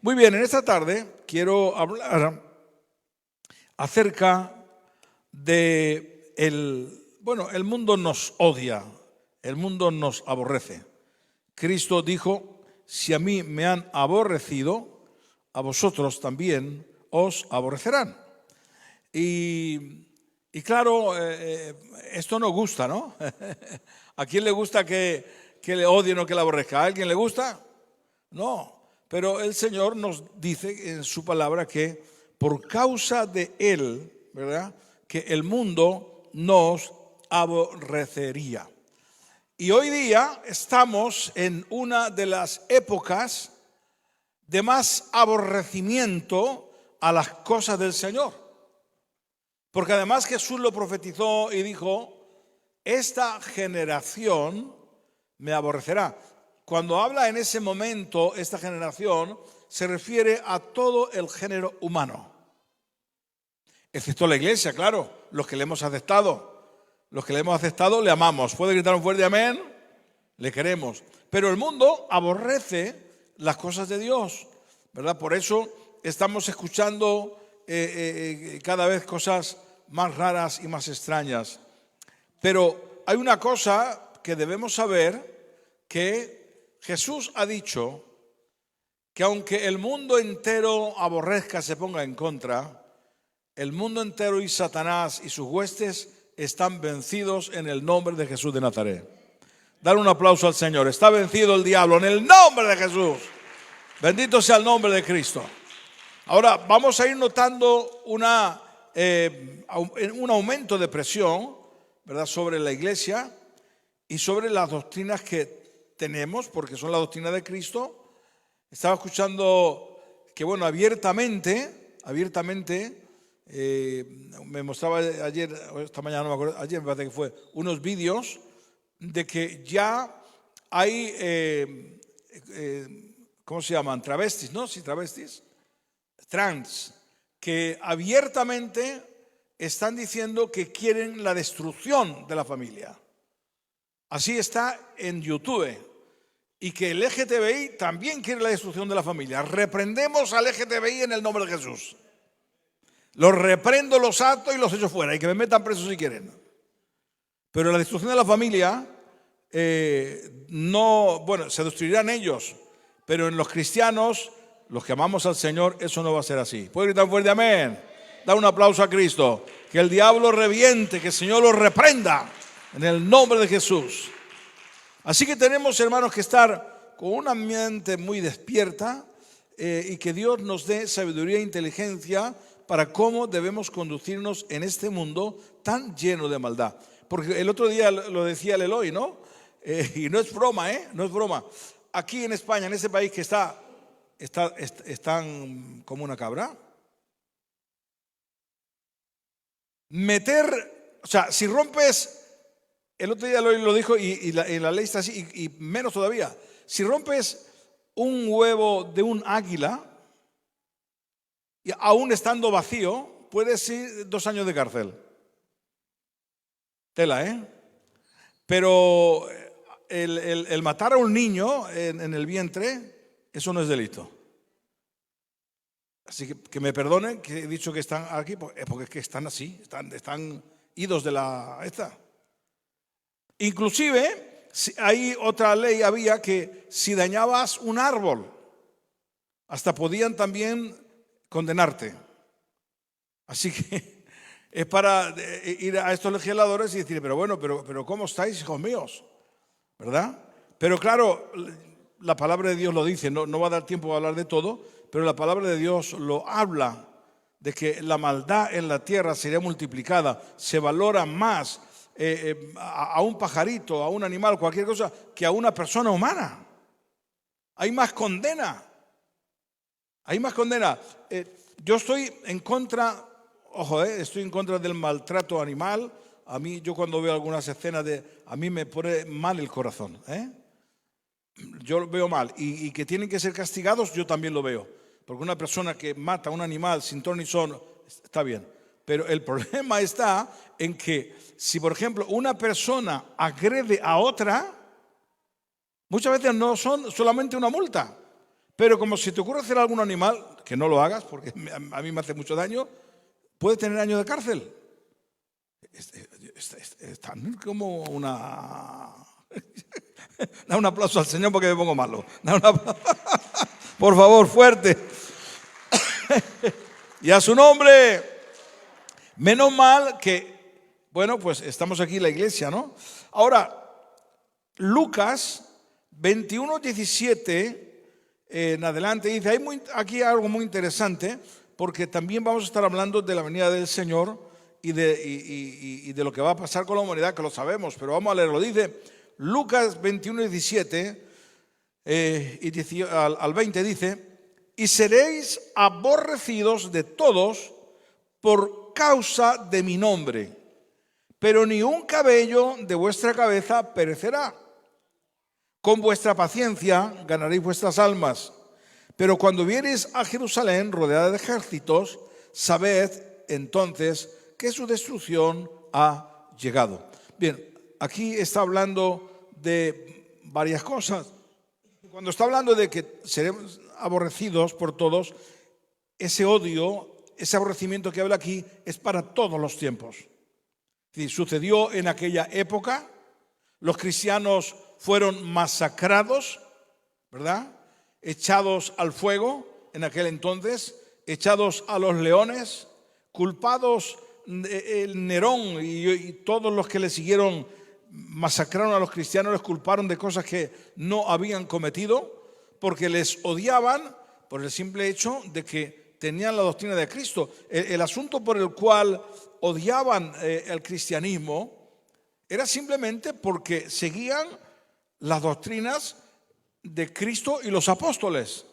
Muy bien, en esta tarde quiero hablar acerca de el mundo nos odia, el mundo nos aborrece. Cristo dijo: si a mí me han aborrecido, a vosotros también os aborrecerán. Y claro, esto no gusta, ¿no? ¿A quién le gusta que le odien o que le aborrezca? ¿A alguien le gusta? No. Pero el Señor nos dice en su palabra que por causa de Él, ¿verdad?, que el mundo nos aborrecería. Y hoy día estamos en una de las épocas de más aborrecimiento a las cosas del Señor. Porque además Jesús lo profetizó y dijo: esta generación me aborrecerá. Cuando habla en ese momento esta generación, se refiere a todo el género humano, excepto la iglesia, claro, los que le hemos aceptado. Los que le hemos aceptado le amamos. ¿Puede gritar un fuerte amén? Le queremos. Pero el mundo aborrece las cosas de Dios, ¿verdad? Por eso estamos escuchando cada vez cosas más raras y más extrañas. Pero hay una cosa que debemos saber, que Jesús ha dicho que aunque el mundo entero aborrezca, se ponga en contra, el mundo entero y Satanás y sus huestes están vencidos en el nombre de Jesús de Nazaret. Dar un aplauso al Señor. Está vencido el diablo en el nombre de Jesús. Bendito sea el nombre de Cristo. Ahora vamos a ir notando un aumento de presión, ¿verdad?, sobre la iglesia y sobre las doctrinas que tenemos, porque son la doctrina de Cristo. Estaba escuchando que, abiertamente, me mostraba ayer, esta mañana no me acuerdo, ayer me parece que fue, unos vídeos de que ya hay, ¿cómo se llaman? Travestis, ¿no? Sí, travestis, trans, que abiertamente están diciendo que quieren la destrucción de la familia. Así está en YouTube. Y que el LGTBI también quiere la destrucción de la familia. Reprendemos al LGTBI en el nombre de Jesús. Los reprendo, los ato y los echo fuera. Y que me metan presos si quieren. Pero la destrucción de la familia, se destruirán ellos. Pero en los cristianos, los que amamos al Señor, eso no va a ser así. ¿Puede gritar fuerte amén? Da un aplauso a Cristo. Que el diablo reviente, que el Señor lo reprenda en el nombre de Jesús. Así que tenemos, hermanos, que estar con una mente muy despierta y que Dios nos dé sabiduría e inteligencia para cómo debemos conducirnos en este mundo tan lleno de maldad. Porque el otro día lo decía el Eloy, ¿no? Y no es broma, no es broma. Aquí en España, en este país que están como una cabra. Si rompes... El otro día lo dijo y la ley está así, y menos todavía. Si rompes un huevo de un águila, y aún estando vacío, puedes ir 2 años de cárcel. Tela, Pero el matar a un niño en el vientre, eso no es delito. Así que me perdonen que he dicho que están aquí, porque es que están así, están idos de esta. Inclusive, hay otra ley, había que si dañabas un árbol, hasta podían también condenarte. Así que es para ir a estos legisladores y decir, pero ¿cómo estáis, hijos míos? ¿Verdad? Pero claro, la palabra de Dios lo dice, no va a dar tiempo a hablar de todo, pero la palabra de Dios lo habla, de que la maldad en la tierra sería multiplicada, se valora más a un pajarito, a un animal, cualquier cosa, que a una persona humana. Hay más condena. Yo estoy en contra, estoy en contra del maltrato animal. Yo cuando veo algunas escenas a mí me pone mal el corazón. Yo lo veo mal. Y que tienen que ser castigados, yo también lo veo. Porque una persona que mata a un animal sin ton ni son, está bien. Pero el problema está en que si, por ejemplo, una persona agrede a otra, muchas veces no son solamente una multa, Pero como si te ocurre hacer algún animal, que no lo hagas, porque a mí me hace mucho daño, puede tener años de cárcel. Están como una... Da un aplauso al Señor porque me pongo malo. Por favor, fuerte. Y a su nombre. Menos mal que, bueno, pues estamos aquí en la iglesia, ¿no? Ahora, Lucas 21:17 en adelante dice, hay aquí algo muy interesante, porque también vamos a estar hablando de la venida del Señor y de lo que va a pasar con la humanidad, que lo sabemos, pero vamos a leerlo. Dice Lucas 21:17 al 20 dice, y seréis aborrecidos de todos por causa de mi nombre, pero ni un cabello de vuestra cabeza perecerá. Con vuestra paciencia ganaréis vuestras almas. Pero cuando viereis a Jerusalén rodeada de ejércitos, sabed entonces que su destrucción ha llegado. Bien, aquí está hablando de varias cosas. Cuando está hablando de que seremos aborrecidos por todos, ese odio, ese aborrecimiento que habla aquí es para todos los tiempos. Sí, sucedió en aquella época, los cristianos fueron masacrados, ¿verdad? Echados al fuego en aquel entonces, echados a los leones, culpados, el Nerón y todos los que le siguieron masacraron a los cristianos, les culparon de cosas que no habían cometido, porque les odiaban por el simple hecho de que tenían la doctrina de Cristo. El asunto por el cual odiaban el cristianismo era simplemente porque seguían las doctrinas de Cristo y los apóstoles.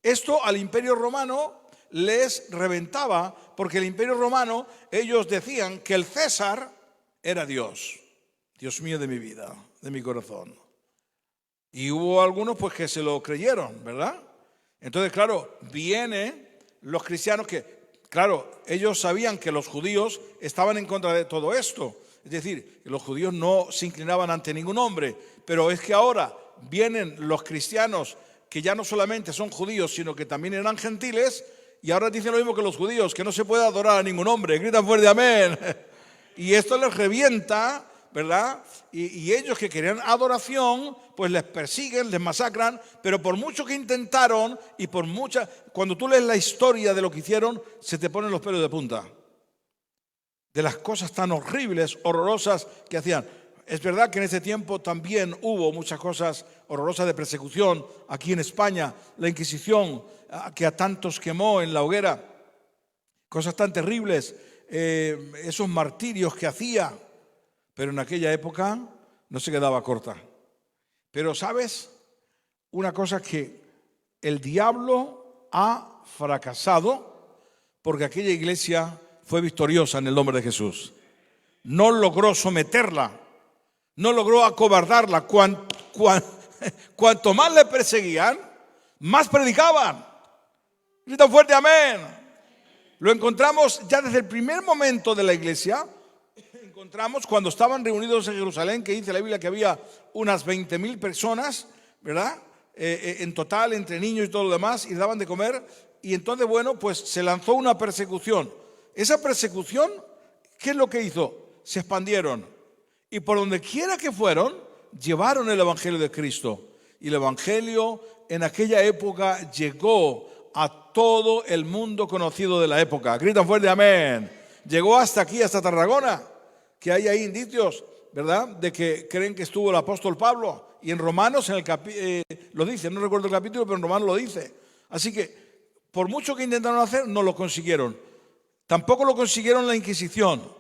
Esto al Imperio Romano les reventaba, porque el Imperio Romano, ellos decían que el César era Dios. Dios mío de mi vida, de mi corazón. Y hubo algunos pues que se lo creyeron, ¿verdad? Entonces, claro, vienen los cristianos que, claro, ellos sabían que los judíos estaban en contra de todo esto. Es decir, que los judíos no se inclinaban ante ningún hombre. Pero es que ahora vienen los cristianos que ya no solamente son judíos, sino que también eran gentiles, y ahora dicen lo mismo que los judíos, que no se puede adorar a ningún hombre. Gritan fuerte amén. Y esto les revienta, ¿verdad? Y ellos que querían adoración, pues les persiguen, les masacran, pero por mucho que intentaron y por mucha... Cuando tú lees la historia de lo que hicieron, se te ponen los pelos de punta. De las cosas tan horribles, horrorosas que hacían. Es verdad que en ese tiempo también hubo muchas cosas horrorosas de persecución. Aquí en España, la Inquisición, que a tantos quemó en la hoguera. Cosas tan terribles, esos martirios que hacía. Pero en aquella época no se quedaba corta. Pero ¿sabes? Una cosa que el diablo ha fracasado porque aquella iglesia fue victoriosa en el nombre de Jesús. No logró someterla, no logró acobardarla. Cuanto más le perseguían, más predicaban. Grita fuerte amén. Lo encontramos ya desde el primer momento de la iglesia. Encontramos cuando estaban reunidos en Jerusalén, que dice la Biblia que había unas 20.000 personas, ¿verdad? En total, entre niños y todo lo demás, y daban de comer. Y entonces, bueno, pues se lanzó una persecución. Esa persecución, ¿qué es lo que hizo? Se expandieron. Y por donde quiera que fueron, llevaron el Evangelio de Cristo. Y el Evangelio en aquella época llegó a todo el mundo conocido de la época. Gritan fuerte amén. Llegó hasta aquí, hasta Tarragona, que hay ahí indicios, ¿verdad?, de que creen que estuvo el apóstol Pablo. Y en Romanos lo dice, no recuerdo el capítulo, pero en Romanos lo dice. Así que, por mucho que intentaron hacer, no lo consiguieron. Tampoco lo consiguieron la Inquisición.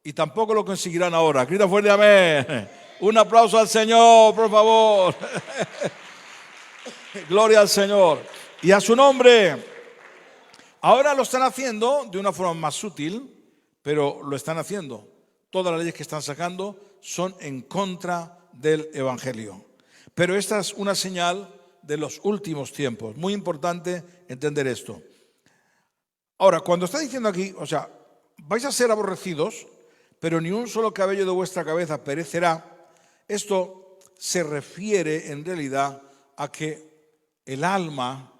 Y tampoco lo conseguirán ahora. Grita fuerte amén. Un aplauso al Señor, por favor. Gloria al Señor. Y a su nombre. Ahora lo están haciendo de una forma más sutil, pero lo están haciendo. Todas las leyes que están sacando son en contra del Evangelio. Pero esta es una señal de los últimos tiempos. Muy importante entender esto. Ahora, cuando está diciendo aquí, o sea, vais a ser aborrecidos, pero ni un solo cabello de vuestra cabeza perecerá. Esto se refiere en realidad a que el alma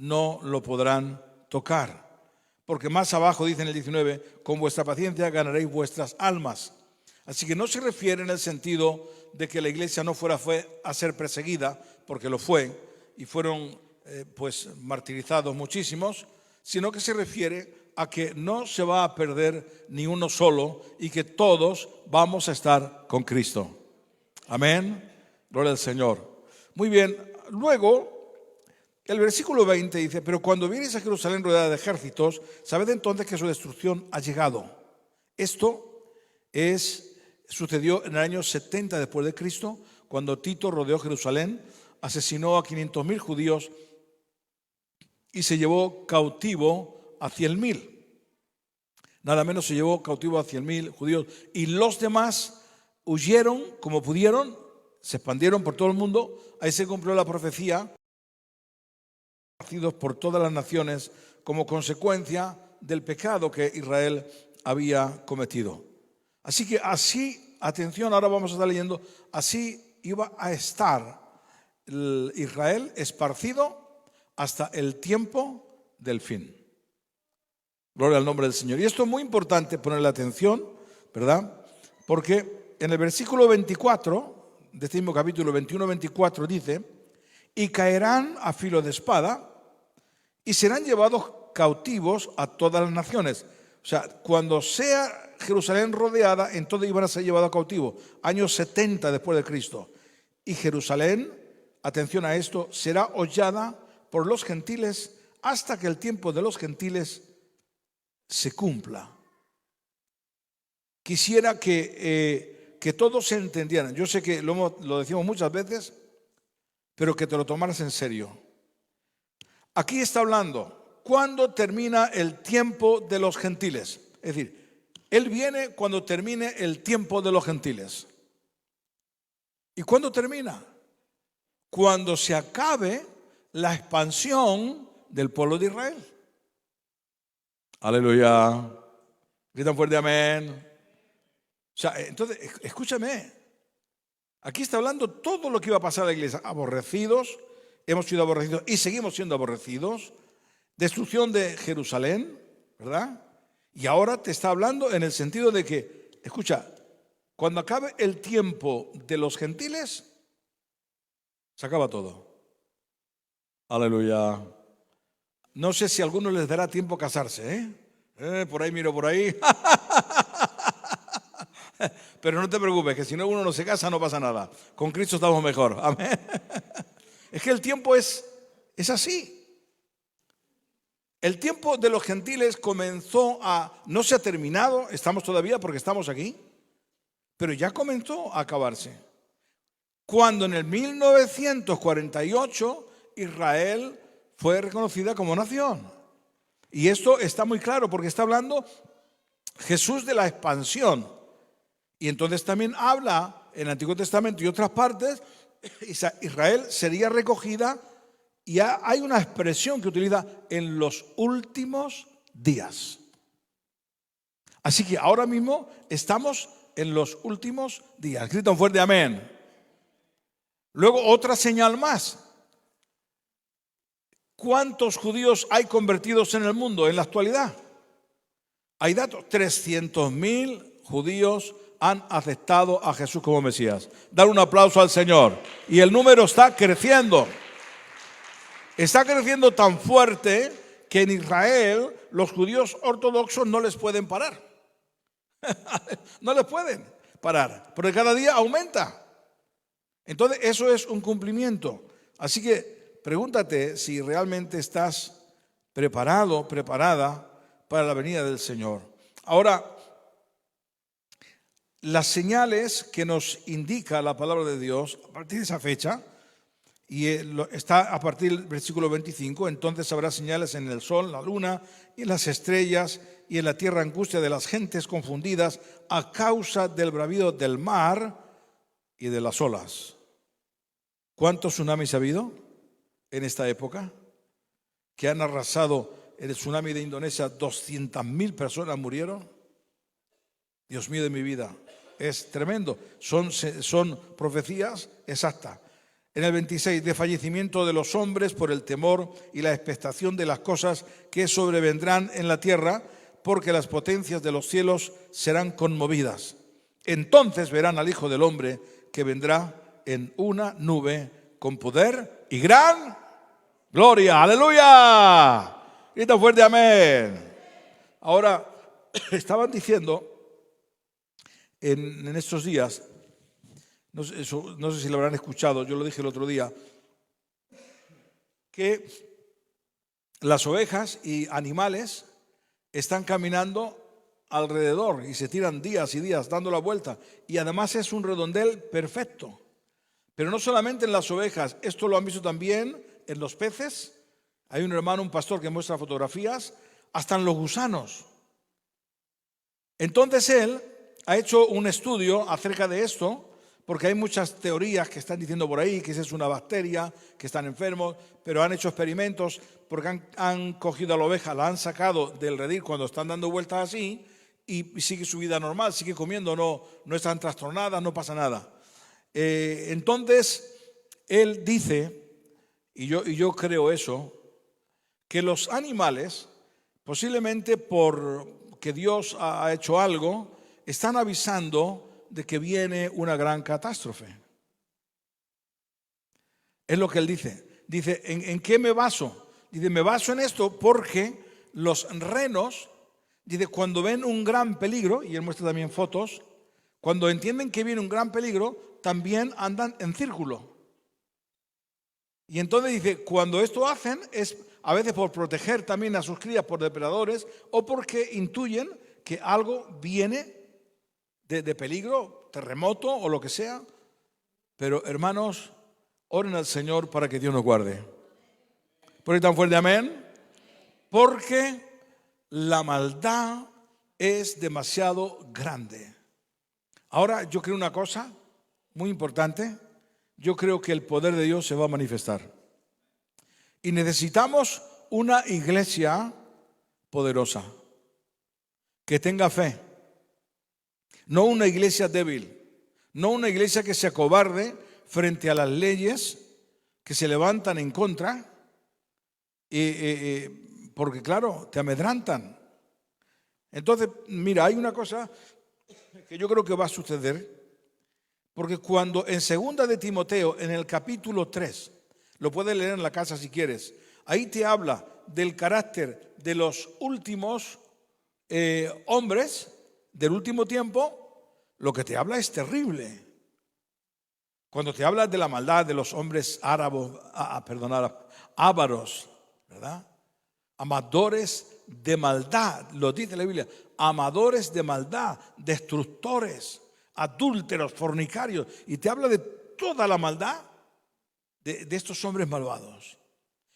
no lo podrán tocar. Porque más abajo dice en el 19, con vuestra paciencia ganaréis vuestras almas. Así que no se refiere en el sentido de que la iglesia no fue a ser perseguida, porque lo fue, y fueron martirizados muchísimos, sino que se refiere a que no se va a perder ni uno solo y que todos vamos a estar con Cristo. Amén. Gloria al Señor. Muy bien. Luego, el versículo 20 dice, pero cuando viereis a Jerusalén rodeada de ejércitos, sabed entonces que su destrucción ha llegado. Esto sucedió en el año 70 después de Cristo, cuando Tito rodeó Jerusalén, asesinó a 500,000 judíos y se llevó cautivo a 100,000. Nada menos se llevó cautivo a 100,000 judíos. Y los demás huyeron como pudieron, se expandieron por todo el mundo. Ahí se cumplió la profecía, por todas las naciones como consecuencia del pecado que Israel había cometido. Así que así, atención, ahora vamos a estar leyendo, así iba a estar Israel esparcido hasta el tiempo del fin. Gloria al nombre del Señor. Y esto es muy importante ponerle atención, ¿verdad? Porque en el versículo 24, de este mismo capítulo 21-24 dice, y caerán a filo de espada y serán llevados cautivos a todas las naciones. O sea, cuando sea Jerusalén rodeada, entonces iban a ser llevados cautivos. Año 70 después de Cristo. Y Jerusalén, atención a esto, será hollada por los gentiles hasta que el tiempo de los gentiles se cumpla. Quisiera que todos se entendieran. Yo sé que lo decimos muchas veces, pero que te lo tomaras en serio. Aquí está hablando, ¿cuándo termina el tiempo de los gentiles? Es decir, Él viene cuando termine el tiempo de los gentiles. ¿Y cuándo termina? Cuando se acabe la expansión del pueblo de Israel. Aleluya. Gritan fuerte amén. O sea, entonces, escúchame. Aquí está hablando todo lo que iba a pasar a la iglesia. Aborrecidos, hemos sido aborrecidos y seguimos siendo aborrecidos. Destrucción de Jerusalén, ¿verdad? Y ahora te está hablando en el sentido de que, escucha, cuando acabe el tiempo de los gentiles, se acaba todo. Aleluya. No sé si a algunos les dará tiempo casarse, por ahí miro por ahí. Pero no te preocupes, que si no uno no se casa no pasa nada. Con Cristo estamos mejor. Amén. Es que el tiempo es así. El tiempo de los gentiles no se ha terminado, estamos todavía porque estamos aquí, pero ya comenzó a acabarse. Cuando en el 1948 Israel fue reconocida como nación. Y esto está muy claro porque está hablando Jesús de la expansión. Y entonces también habla en el Antiguo Testamento y otras partes, Israel sería recogida. Y hay una expresión que utiliza en los últimos días. Así que ahora mismo estamos en los últimos días. Grita un fuerte amén. Luego otra señal más. ¿Cuántos judíos hay convertidos en el mundo en la actualidad? Hay datos. 300,000 judíos han aceptado a Jesús como Mesías. Dar un aplauso al Señor. Y el número está creciendo. Está creciendo tan fuerte que en Israel los judíos ortodoxos no les pueden parar. No les pueden parar, porque cada día aumenta. Entonces eso es un cumplimiento. Así que pregúntate si realmente estás preparado, preparada para la venida del Señor. Ahora, las señales que nos indica la palabra de Dios a partir de esa fecha, y está a partir del versículo 25, entonces habrá señales en el sol, la luna y en las estrellas, y en la tierra angustia de las gentes confundidas a causa del bravío del mar y de las olas. ¿Cuántos tsunamis ha habido en esta época? Que han arrasado el tsunami de Indonesia, 200,000 personas murieron. Dios mío de mi vida, es tremendo. Son profecías exactas. En el 26, de fallecimiento de los hombres por el temor y la expectación de las cosas que sobrevendrán en la tierra, porque las potencias de los cielos serán conmovidas. Entonces verán al Hijo del Hombre que vendrá en una nube con poder y gran gloria. ¡Aleluya! Grita fuerte, amén. Ahora, estaban diciendo en estos días, no sé si lo habrán escuchado, yo lo dije el otro día, que las ovejas y animales están caminando alrededor y se tiran días y días dando la vuelta, y además es un redondel perfecto. Pero no solamente en las ovejas, esto lo han visto también en los peces. Hay un hermano, un pastor que muestra fotografías, hasta en los gusanos. Entonces él ha hecho un estudio acerca de esto, porque hay muchas teorías que están diciendo por ahí que esa es una bacteria, que están enfermos, pero han hecho experimentos porque han cogido a la oveja, la han sacado del redil cuando están dando vueltas así y sigue su vida normal, sigue comiendo, no están trastornadas, no pasa nada. Entonces, él dice, y yo creo eso, que los animales, posiblemente porque Dios ha hecho algo, están avisando de que viene una gran catástrofe. Es lo que él dice. Dice, ¿en qué me baso? Dice, me baso en esto porque los renos, dice, cuando ven un gran peligro, y él muestra también fotos, cuando entienden que viene un gran peligro, también andan en círculo. Y entonces dice, cuando esto hacen es a veces por proteger también a sus crías por depredadores o porque intuyen que algo viene de peligro, terremoto o lo que sea. Pero hermanos, oren al Señor para que Dios nos guarde. ¿Por qué tan fuerte amén? Porque la maldad es demasiado grande. Ahora yo creo una cosa muy importante. Yo creo que el poder de Dios se va a manifestar. Y necesitamos una iglesia poderosa, que tenga fe. No una iglesia débil, no una iglesia que se acobarde frente a las leyes que se levantan en contra, porque claro, te amedrantan. Entonces, mira, hay una cosa que yo creo que va a suceder, porque cuando en 2 de Timoteo, en el capítulo 3, lo puedes leer en la casa si quieres, ahí te habla del carácter de los últimos hombres del último tiempo. Lo que te habla es terrible. Cuando te habla de la maldad de los hombres ávaros, ¿verdad? Amadores de maldad, lo dice la Biblia, amadores de maldad, destructores, adúlteros, fornicarios, y te habla de toda la maldad de estos hombres malvados.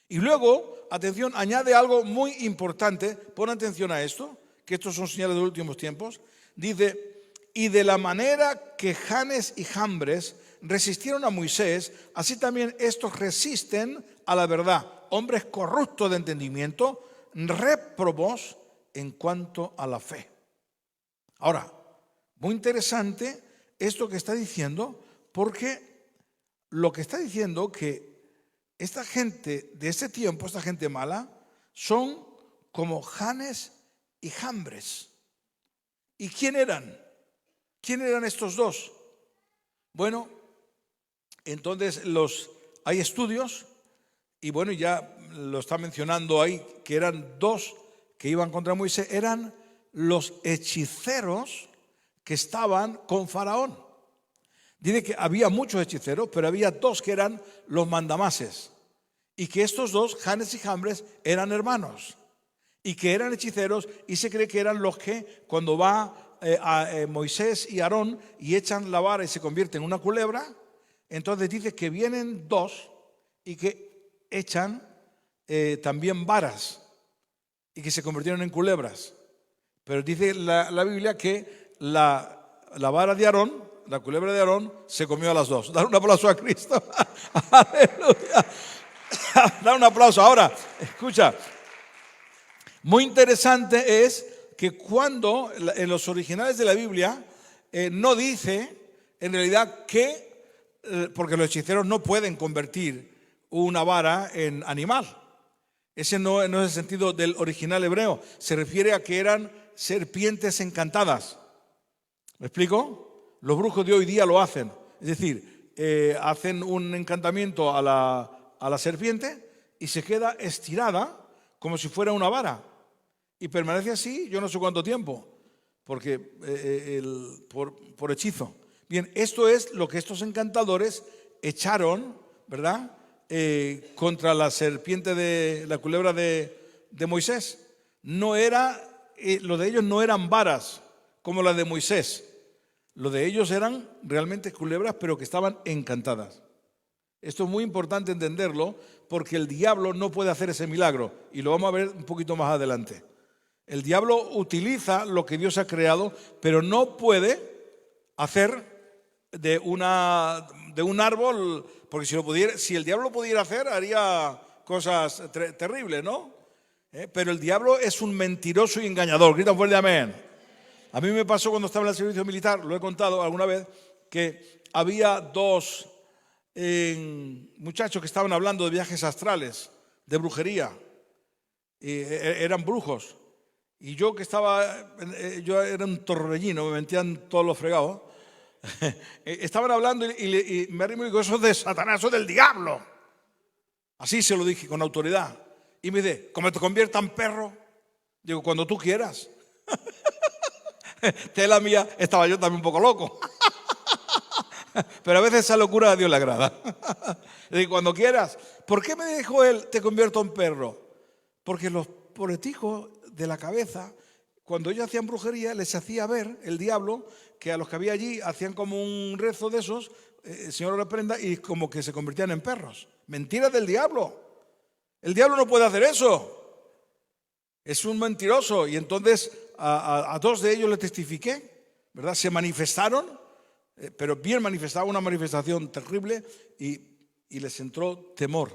Y luego, atención, añade algo muy importante, pon atención a esto, que estos son señales de los últimos tiempos. Dice, y de la manera que Janes y Jambres resistieron a Moisés, así también estos resisten a la verdad. Hombres corruptos de entendimiento, réprobos en cuanto a la fe. Ahora, muy interesante esto que está diciendo, porque lo que está diciendo que esta gente de este tiempo, esta gente mala, son como Janes y Jambres. ¿Y quién eran? ¿Quién eran estos dos? Bueno, entonces hay estudios, y bueno, ya lo está mencionando ahí, que eran dos que iban contra Moisés, eran los hechiceros que estaban con Faraón. Dice que había muchos hechiceros, pero había dos que eran los mandamases, y que estos dos, Janes y Jambres, eran hermanos, y que eran hechiceros, y se cree que eran los que cuando va Moisés y Aarón y echan la vara y se convierte en una culebra, entonces dice que vienen dos y que echan también varas y que se convirtieron en culebras. Pero dice la Biblia que la vara de Aarón, la culebra de Aarón, se comió a las dos. Dar un aplauso a Cristo. Aleluya. Dar un aplauso. Ahora, escucha, muy interesante es que cuando en los originales de la Biblia no dice en realidad que porque los hechiceros no pueden convertir una vara en animal. Ese no es el sentido del original hebreo. Se refiere a que eran serpientes encantadas. ¿Me explico? Los brujos de hoy día lo hacen. Es decir, hacen un encantamiento a la serpiente y se queda estirada como si fuera una vara. Y permanece así yo no sé cuánto tiempo, porque por hechizo. Bien, esto es lo que estos encantadores echaron, ¿verdad?, contra la serpiente de la culebra de Moisés. No era, lo de ellos no eran varas como la de Moisés. Lo de ellos eran realmente culebras, pero que estaban encantadas. Esto es muy importante entenderlo, porque el diablo no puede hacer ese milagro, y lo vamos a ver un poquito más adelante. El diablo utiliza lo que Dios ha creado, pero no puede hacer de un árbol, porque si el diablo pudiera hacer, haría cosas terribles, ¿no? Pero el diablo es un mentiroso y engañador. Grita fuerte amén. A mí me pasó cuando estaba en el servicio militar, lo he contado alguna vez, que había dos muchachos que estaban hablando de viajes astrales, de brujería, y eran brujos. Y yo yo era un torbellino, me metían todos los fregados. Estaban hablando y me arrimo y digo, eso es de Satanás, eso es del diablo. Así se lo dije con autoridad. Y me dice, ¿cómo te convierta en perro? Digo, cuando tú quieras. Tela mía, estaba yo también un poco loco. Pero a veces esa locura a Dios le agrada. Le digo, cuando quieras. ¿Por qué me dijo él, te convierto en perro? Porque los politicos de la cabeza, cuando ellos hacían brujería, les hacía ver el diablo que a los que había allí hacían como un rezo de esos, el Señor lo reprenda, y como que se convertían en perros. Mentiras del diablo. El diablo no puede hacer eso. Es un mentiroso. Y entonces a dos de ellos le testifiqué, ¿verdad? Se manifestaron, pero bien manifestado, una manifestación terrible, y les entró temor.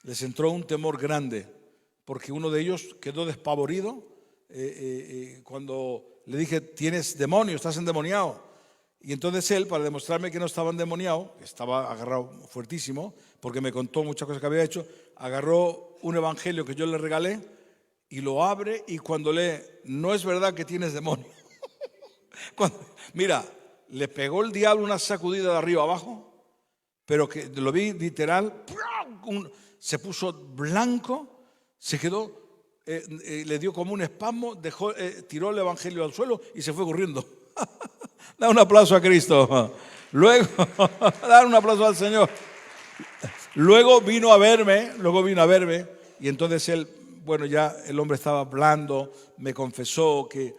Les entró un temor grande, porque uno de ellos quedó despavorido cuando le dije, tienes demonio, estás endemoniado. Y entonces él, para demostrarme que no estaba endemoniado, estaba agarrado fuertísimo, porque me contó muchas cosas que había hecho, agarró un evangelio que yo le regalé y lo abre, y cuando lee, no es verdad que tienes demonio. Mira, le pegó el diablo una sacudida de arriba abajo, pero que lo vi literal, se puso blanco, se quedó, le dio como un espasmo, tiró el evangelio al suelo y se fue corriendo. Da un aplauso a Cristo. Luego, dar un aplauso al Señor. Luego vino a verme, y entonces él, bueno, ya el hombre estaba blando, me confesó que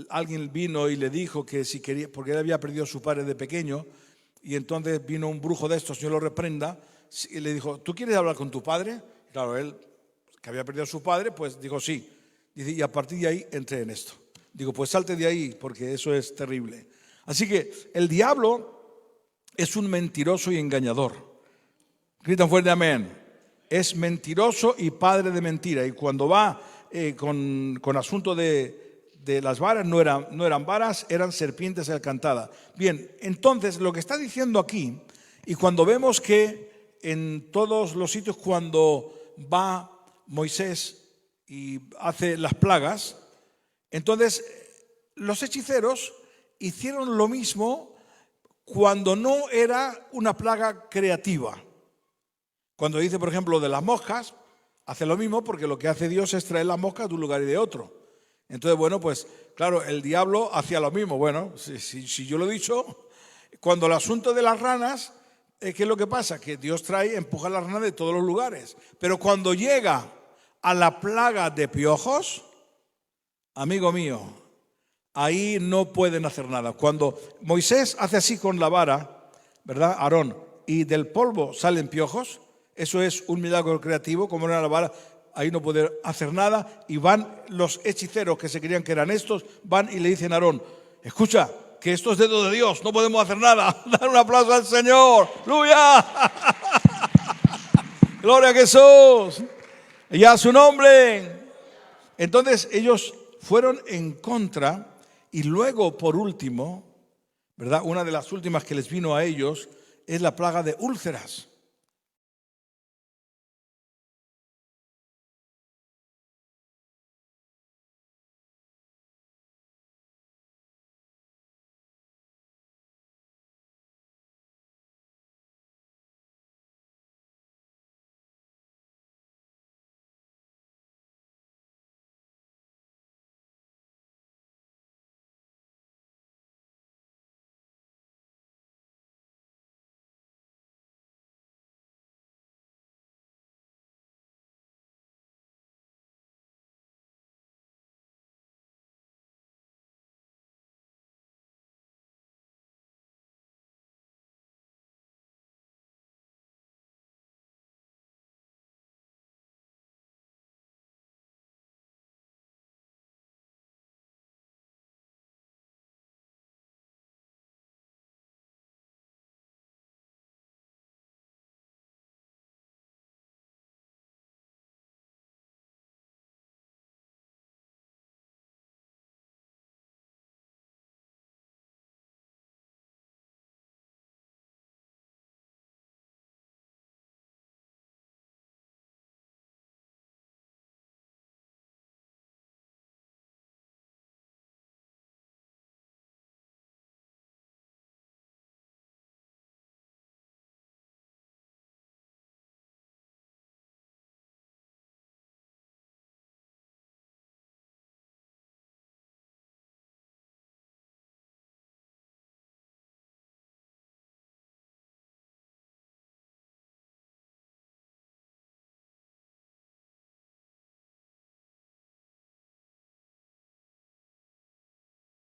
alguien vino y le dijo que si quería, porque él había perdido a su padre de pequeño, y entonces vino un brujo de estos, Señor lo reprenda, y le dijo, ¿tú quieres hablar con tu padre? Claro, él, que había perdido a su padre, pues dijo sí. Dice, y a partir de ahí entré en esto. Digo, pues salte de ahí, porque eso es terrible. Así que el diablo es un mentiroso y engañador. Gritan fuerte amén. Es mentiroso y padre de mentira. Y cuando va con asunto de las varas, no eran varas, eran serpientes encantadas. Bien, entonces lo que está diciendo aquí, y cuando vemos que en todos los sitios cuando va Moisés y hace las plagas, entonces los hechiceros hicieron lo mismo cuando no era una plaga creativa. Cuando dice, por ejemplo, de las moscas, hace lo mismo, porque lo que hace Dios es traer las moscas de un lugar y de otro. Entonces, bueno, pues claro, el diablo hacía lo mismo. Bueno, si yo lo he dicho, cuando el asunto de las ranas, ¿qué es lo que pasa? Que Dios empuja las ranas de todos los lugares. Pero cuando llega a la plaga de piojos, amigo mío, ahí no pueden hacer nada. Cuando Moisés hace así con la vara, ¿verdad? Aarón, y del polvo salen piojos, eso es un milagro creativo, como era la vara, ahí no puede hacer nada, y van los hechiceros que se creían que eran estos, van y le dicen a Aarón, escucha, que esto es dedo de Dios, no podemos hacer nada. Dar un aplauso al Señor. ¡Aleluya! ¡Gloria a Jesús! Y a su nombre. Entonces ellos fueron en contra, y luego, por último, ¿verdad? Una de las últimas que les vino a ellos es la plaga de úlceras.